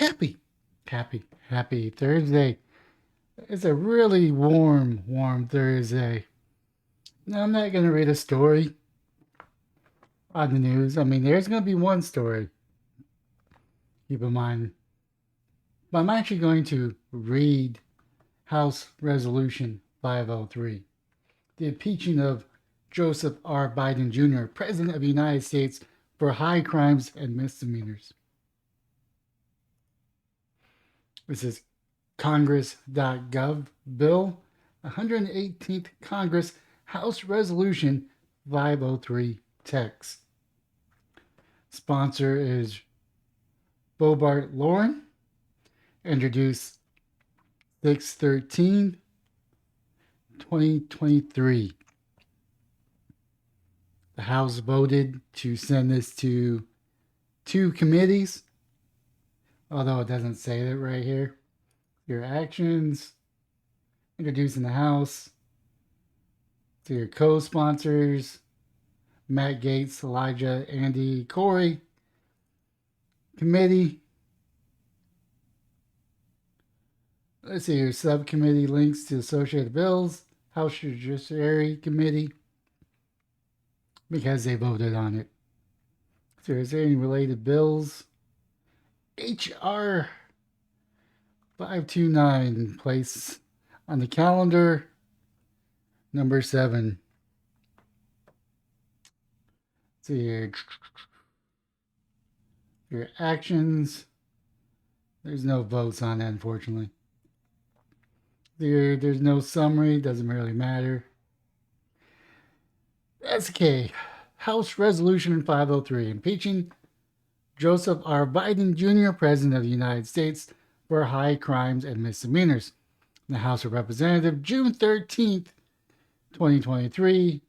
happy Thursday. It's a really warm Thursday. Now, I'm not going to read a story on the news. I mean, there's going to be one story, keep in mind. But I'm actually going to read House Resolution 503, the impeaching of Joseph R. Biden Jr., President of the United States, for high crimes and misdemeanors. This is Congress.gov Bill 118th Congress House Resolution 503 text. Sponsor is Bobart Lauren. Introduced 6/13/2023. The House voted to send this to two committees, although it doesn't say that right here. Your actions, introducing the House, to your co-sponsors, Matt Gaetz, Elijah, Andy, Corey. Committee. Let's see your subcommittee links to associated bills. House Judiciary Committee, because they voted on it. So is there any related bills? HR 529, place on the calendar, number 7. See your actions. There's no votes on that, unfortunately. There's no summary, doesn't really matter. That's okay. House Resolution 503, impeaching Joseph R. Biden Jr., President of the United States, for high crimes and misdemeanors. In the House of Representatives, June 13th, 2023,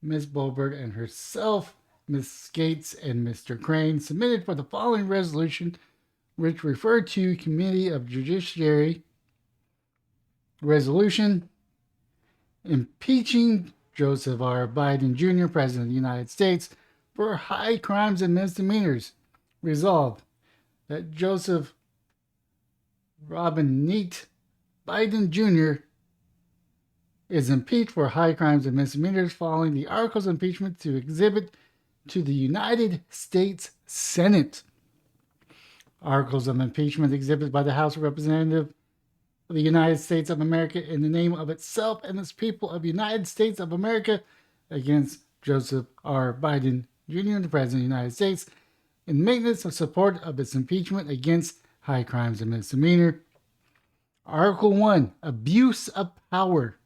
Ms. Boebert and herself, Ms. Gates, and Mr. Crane submitted for the following resolution, which referred to Committee of Judiciary Resolution impeaching Joseph R. Biden Jr., President of the United States, for high crimes and misdemeanors. Resolved that Joseph Robinette Biden Jr. is impeached for high crimes and misdemeanors following the articles of impeachment to exhibit to the United States Senate. Articles of impeachment exhibited by the House of Representatives of the United States of America in the name of itself and its people of the United States of America against Joseph R. Biden Jr., the President of the United States, in maintenance of support of its impeachment against high crimes and misdemeanor. Article 1, Abuse of Power.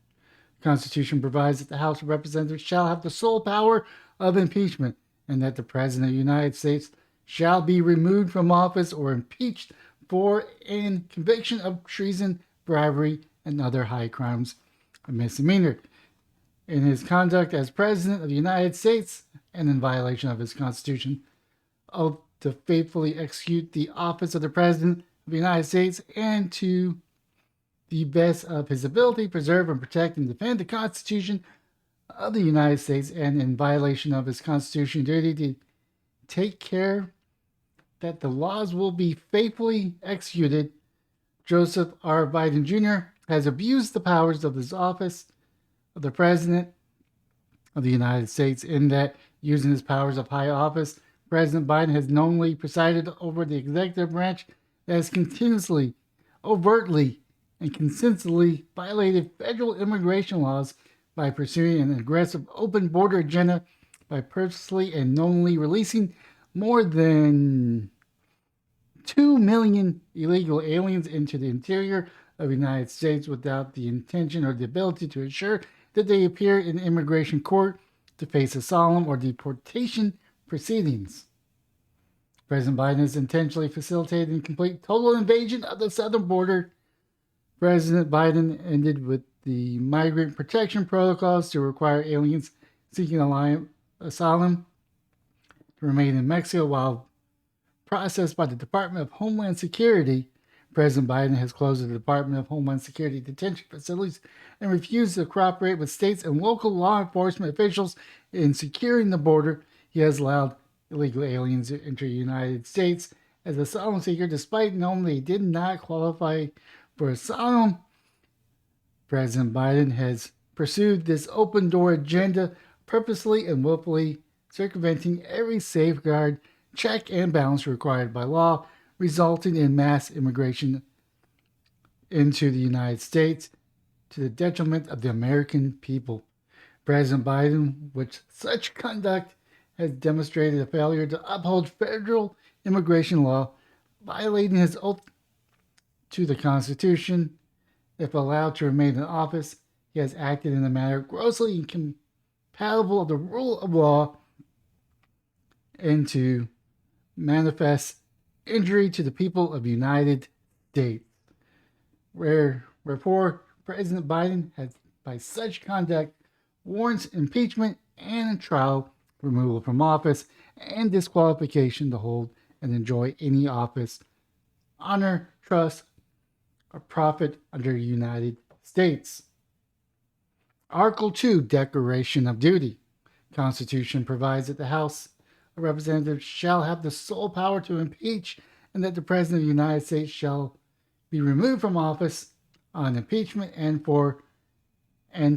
The Constitution provides that the House of Representatives shall have the sole power of impeachment and that the President of the United States shall be removed from office or impeached for in conviction of treason, bribery, and other high crimes and misdemeanor in his conduct as President of the United States and in violation of his Constitution, oath to faithfully execute the office of the President of the United States and to the best of his ability preserve and protect and defend the Constitution of the United States and in violation of his Constitution duty to take care that the laws will be faithfully executed. Joseph R. Biden Jr. has abused the powers of his office of the President of the United States in that, using his powers of high office, President Biden has knowingly presided over the executive branch that has continuously, overtly, and consistently violated federal immigration laws by pursuing an aggressive open border agenda by purposely and knowingly releasing more than 2 million illegal aliens into the interior of the United States without the intention or the ability to ensure that they appear in immigration court to face asylum or deportation proceedings. President Biden has intentionally facilitated and complete total invasion of the southern border. President Biden ended with the migrant protection protocols to require aliens seeking asylum to remain in Mexico while processed by the Department of Homeland Security. President Biden has closed the Department of Homeland Security detention facilities and refused to cooperate with states and local law enforcement officials in securing the border. He has allowed illegal aliens to enter the United States as a asylum seeker despite knowing they did not qualify for asylum. President Biden has pursued this open door agenda purposely and willfully, circumventing every safeguard, check, and balance required by law, resulting in mass immigration into the United States to the detriment of the American people. President Biden, with such conduct, has demonstrated a failure to uphold federal immigration law, violating his oath to the Constitution. If allowed to remain in office, he has acted in a manner grossly incompatible with the rule of law and to manifest injury to the people of the United States. Wherefore, President Biden has, by such conduct, warrants impeachment and trial, removal from office, and disqualification to hold and enjoy any office, honor, trust, or profit under the United States. Article 2, Declaration of Duty. Constitution provides that the House of Representatives shall have the sole power to impeach and that the President of the United States shall be removed from office on impeachment and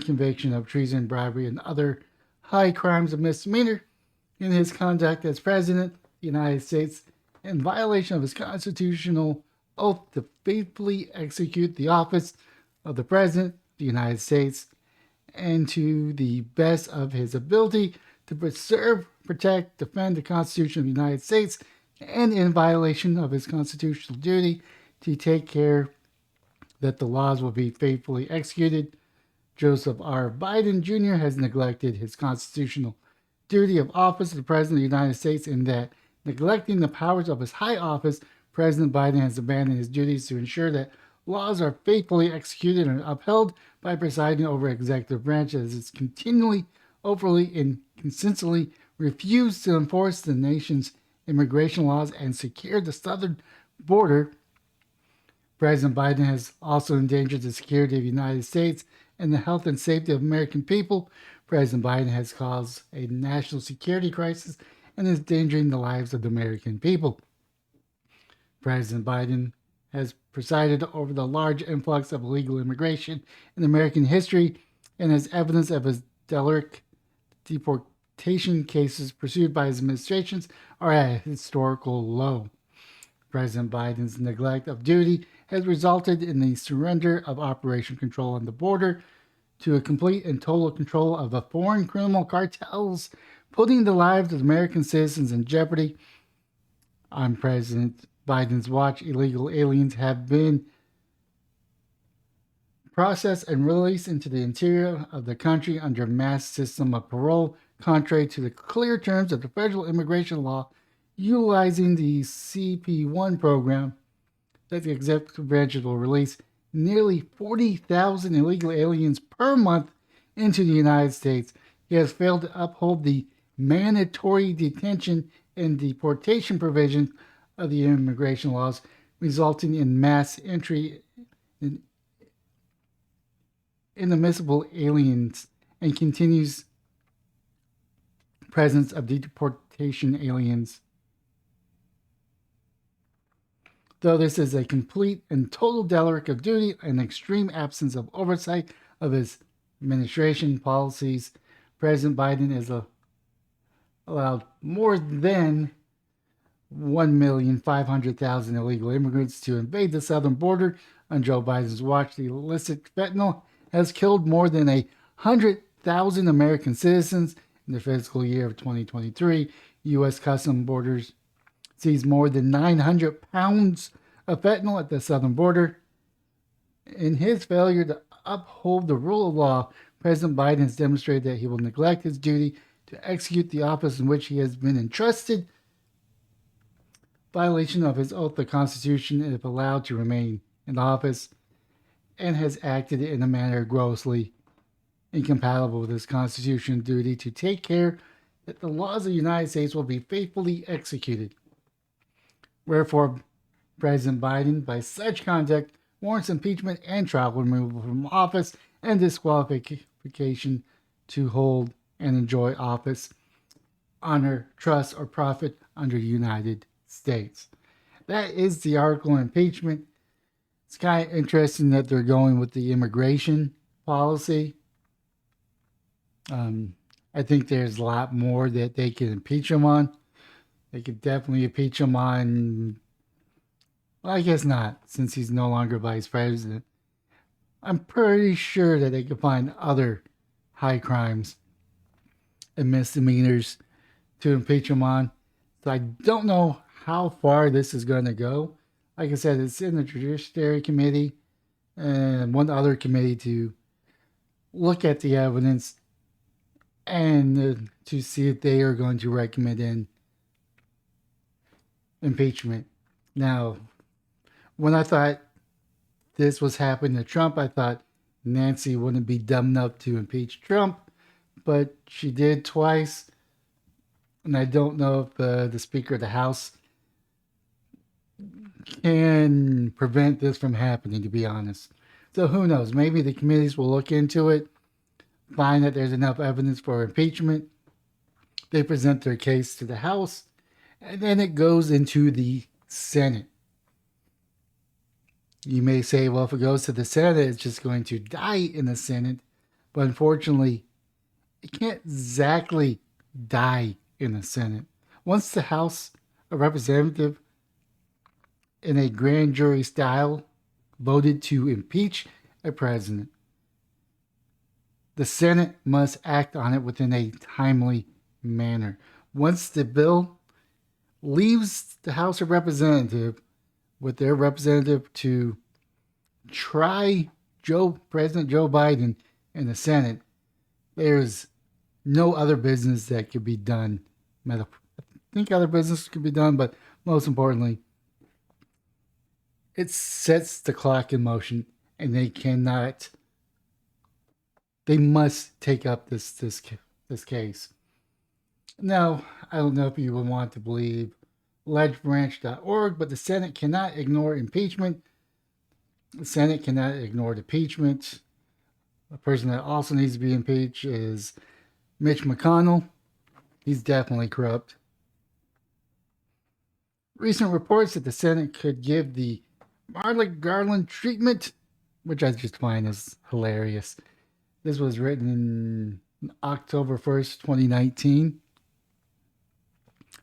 conviction of treason, bribery, and other high crimes of misdemeanor in his conduct as President of the United States in violation of his constitutional oath to faithfully execute the office of the President of the United States and to the best of his ability to preserve, protect, defend the Constitution of the United States and in violation of his constitutional duty to take care that the laws will be faithfully executed. Joseph R. Biden Jr. has neglected his constitutional duty of office of the President of the United States in that, neglecting the powers of his high office, President Biden has abandoned his duties to ensure that laws are faithfully executed and upheld by presiding over executive branch as it's continually, overly, and consistently refused to enforce the nation's immigration laws and secure the southern border. President Biden has also endangered the security of the United States and the health and safety of American people. President Biden has caused a national security crisis and is endangering the lives of the American people. President Biden has presided over the large influx of illegal immigration in American history, and as evidence of his derelict deportation cases pursued by his administrations are at a historical low. President Biden's neglect of duty has resulted in the surrender of Operation Control on the border to a complete and total control of the foreign criminal cartels, putting the lives of American citizens in jeopardy. On President Biden's watch, illegal aliens have been processed and released into the interior of the country under a mass system of parole, contrary to the clear terms of the federal immigration law, utilizing the CP1 program that the executive branch will release nearly 40,000 illegal aliens per month into the United States. He has failed to uphold the mandatory detention and deportation provisions of the immigration laws, resulting in mass entry in inadmissible aliens and continues presence of deportation aliens. Though this is a complete and total derelict of duty and extreme absence of oversight of his administration policies, President Biden has allowed more than 1,500,000 illegal immigrants to invade the southern border. On Joe Biden's watch, the illicit fentanyl has killed more than 100,000 American citizens. In the fiscal year of 2023, U.S. Customs Borders seized more than 900 pounds of fentanyl at the southern border. In his failure to uphold the rule of law, President Biden has demonstrated that he will neglect his duty to execute the office in which he has been entrusted, violation of his oath to the Constitution if allowed to remain in office, and has acted in a manner grossly incompatible with his constitutional duty to take care that the laws of the United States will be faithfully executed. Wherefore, President Biden, by such conduct, warrants impeachment and trial removal from office and disqualification to hold and enjoy office, honor, trust, or profit under the United States. That is the article on impeachment. It's kind of interesting that they're going with the immigration policy. Um, I think there's a lot more that they can impeach him on. They could definitely impeach him on. Well, I guess not, since he's no longer vice president. I'm pretty sure that they could find other high crimes and misdemeanors to impeach him on. So I don't know how far this is going to go. Like I said, it's in the Judiciary Committee and one other committee to look at the evidence and to see if they are going to recommend in impeachment. Now, when I thought this was happening to Trump, I thought Nancy wouldn't be dumb enough to impeach Trump, but she did twice. And I don't know if the Speaker of the House can prevent this from happening, to be honest. So who knows? Maybe the committees will look into it, find that there's enough evidence for impeachment. They present their case to the House, and then it goes into the Senate. You may say, well, if it goes to the Senate, it's just going to die in the Senate. But unfortunately, it can't exactly die in the Senate. Once the House of Representatives, in a grand jury style, voted to impeach a president, the Senate must act on it within a timely manner. Once the bill leaves the House of Representatives with their representative to try President Joe Biden in the Senate, there's no other business that could be done. I think other business could be done, but most importantly, it sets the clock in motion, and they must take up this case. Now, I don't know if you would want to believe ledgebranch.org, but the Senate cannot ignore impeachment. The Senate cannot ignore impeachment. A person that also needs to be impeached is Mitch McConnell. He's definitely corrupt. Recent reports that the Senate could give the Merrick Garland treatment, which I just find is hilarious. This was written in October 1st, 2019.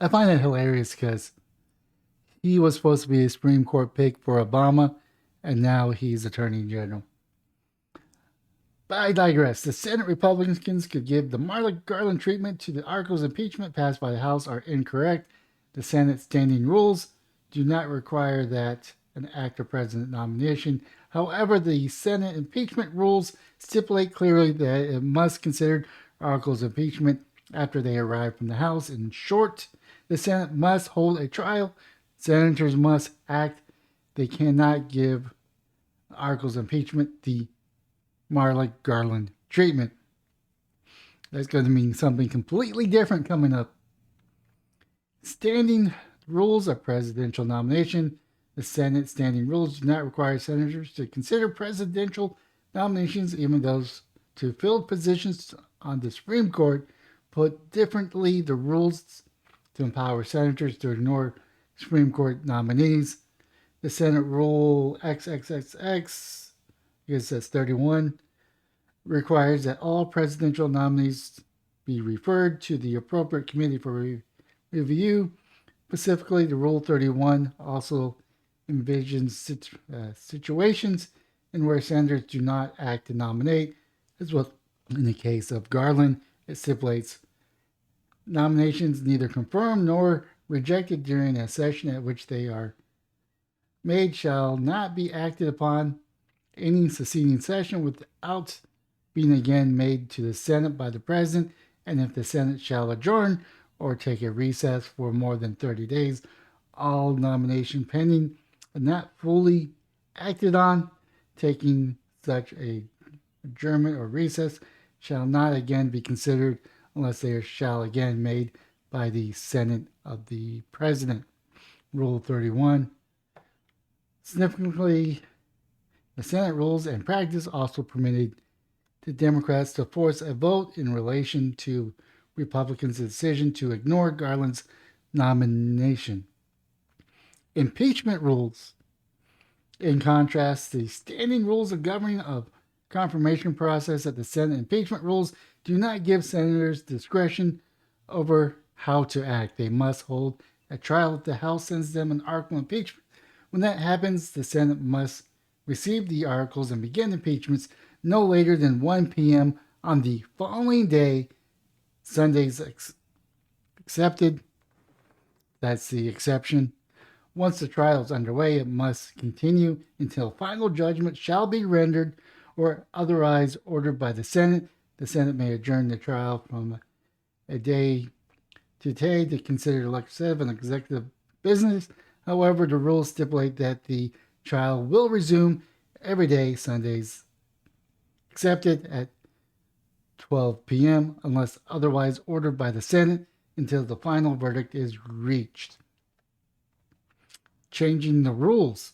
I find it hilarious because he was supposed to be a Supreme Court pick for Obama, and now he's Attorney General. But I digress. The Senate Republicans could give the Merrick Garland treatment to the articles of impeachment passed by the House are incorrect. The Senate standing rules do not require that an act of president nomination. However, the Senate impeachment rules stipulate clearly that it must consider articles of impeachment after they arrive from the House. In short, the Senate must hold a trial. Senators must act. They cannot give articles of impeachment the Merrick Garland treatment. That's going to mean something completely different coming up. Standing rules of presidential nomination. The Senate standing rules do not require senators to consider presidential nominations, even those to fill positions on the Supreme Court. Put differently, the rules to empower senators to ignore Supreme Court nominees. The Senate Rule XXXX, because that's 31, requires that all presidential nominees be referred to the appropriate committee for review. Specifically, the Rule 31 also envisions situations in where senators do not act to nominate, as well in the case of Garland. It stipulates nominations neither confirmed nor rejected during a session at which they are made shall not be acted upon any succeeding session without being again made to the Senate by the President, and if the Senate shall adjourn or take a recess for more than 30 days, all nomination pending and not fully acted on, taking such a adjournment or recess, shall not again be considered unless they shall again made by the Senate of the President. Rule 31. Significantly, the Senate rules and practice also permitted the Democrats to force a vote in relation to Republicans' decision to ignore Garland's nomination. Impeachment rules. In contrast, the standing rules of governing of confirmation process at the Senate impeachment rules do not give senators discretion over how to act. They must hold a trial if the House sends them an article of impeachment. When that happens, the Senate must receive the articles and begin impeachments no later than 1 p.m. on the following day. Sundays accepted. That's the exception. Once the trial is underway, it must continue until final judgment shall be rendered or otherwise ordered by the Senate. The Senate may adjourn the trial from a day to day to consider legislative and executive business. However, the rules stipulate that the trial will resume every day, Sundays accepted, at 12 p.m. unless otherwise ordered by the Senate until the final verdict is reached. Changing the rules.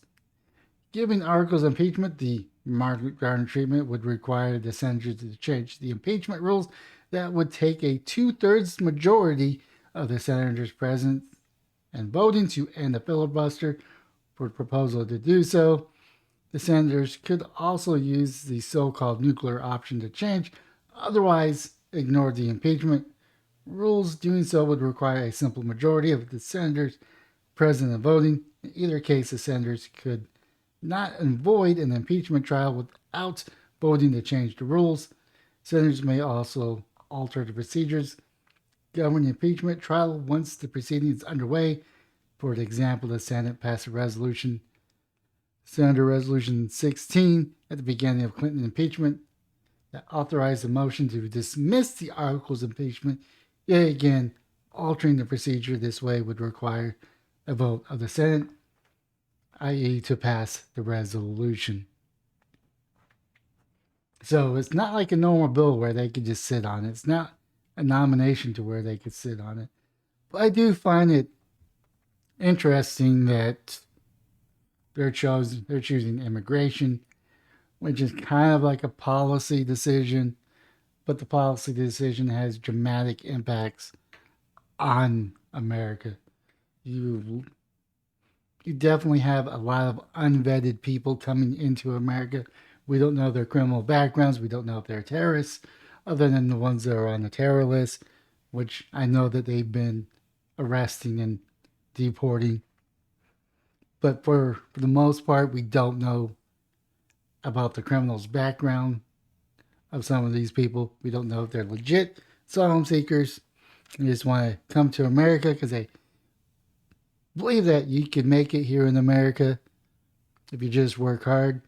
Giving articles of impeachment the Margaret Garden treatment would require the senators to change the impeachment rules. That would take a 2/3 majority of the senators present and voting to end the filibuster. For the proposal to do so, the senators could also use the so-called nuclear option to change, otherwise ignore the impeachment rules. Doing so would require a simple majority of the senators present and voting. In either case, the senators could not avoid an impeachment trial without voting to change the rules. Senators may also alter the procedures governing the impeachment trial once the proceeding is underway. For example, the Senate passed a resolution, Senator Resolution 16, at the beginning of Clinton impeachment that authorized a motion to dismiss the articles of impeachment. Yet again, altering the procedure this way would require a vote of the Senate, i.e. to pass the resolution. So it's not like a normal bill where they could just sit on it. It's not a nomination to where they could sit on it. But I do find it interesting that they're choosing immigration, which is kind of like a policy decision, but the policy decision has dramatic impacts on America. You definitely have a lot of unvetted people coming into America. We don't know their criminal backgrounds. We don't know if they're terrorists, other than the ones that are on the terror list, which I know that they've been arresting and deporting. But for the most part, we don't know about the criminal's background of some of these people. We don't know if they're legit asylum seekers. They just want to come to America because they believe that you can make it here in America if you just work hard.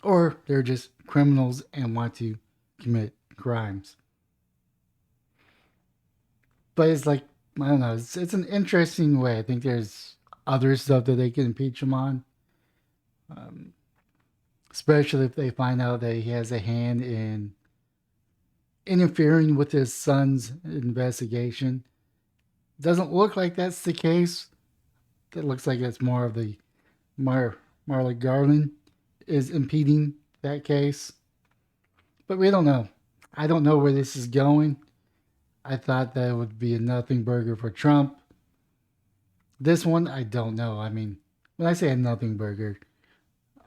Or they're just criminals and want to commit crimes. But it's like, I don't know, it's an interesting way. I think there's other stuff that they can impeach him on. Especially if they find out that he has a hand in interfering with his son's investigation. Doesn't look like that's the case. It looks like it's more of the Marley Garland is impeding that case. But we don't know. I don't know where this is going. I thought that it would be a nothing burger for Trump. This one, I don't know. I mean, when I say a nothing burger,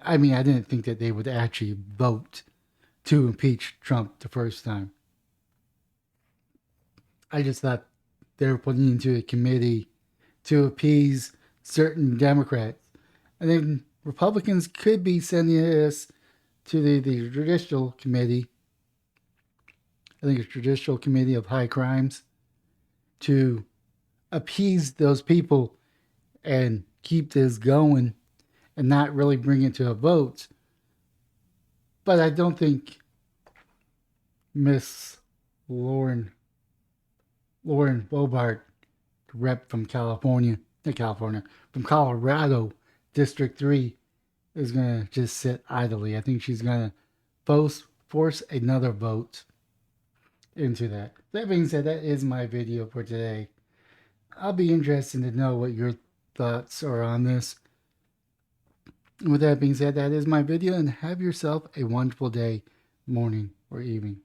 I mean, I didn't think that they would actually vote to impeach Trump the first time. I just thought they were putting into a committee to appease certain Democrats. And then Republicans could be sending this to the Judicial Committee. I think it's Judicial Committee of High Crimes to appease those people and keep this going and not really bring it to a vote. But I don't think Miss Lauren Boebert, rep from from Colorado, District 3, is going to just sit idly. I think she's going to force another vote into that. That being said, that is my video for today. I'll be interested to know what your thoughts are on this. With that being said, that is my video, and have yourself a wonderful day, morning, or evening.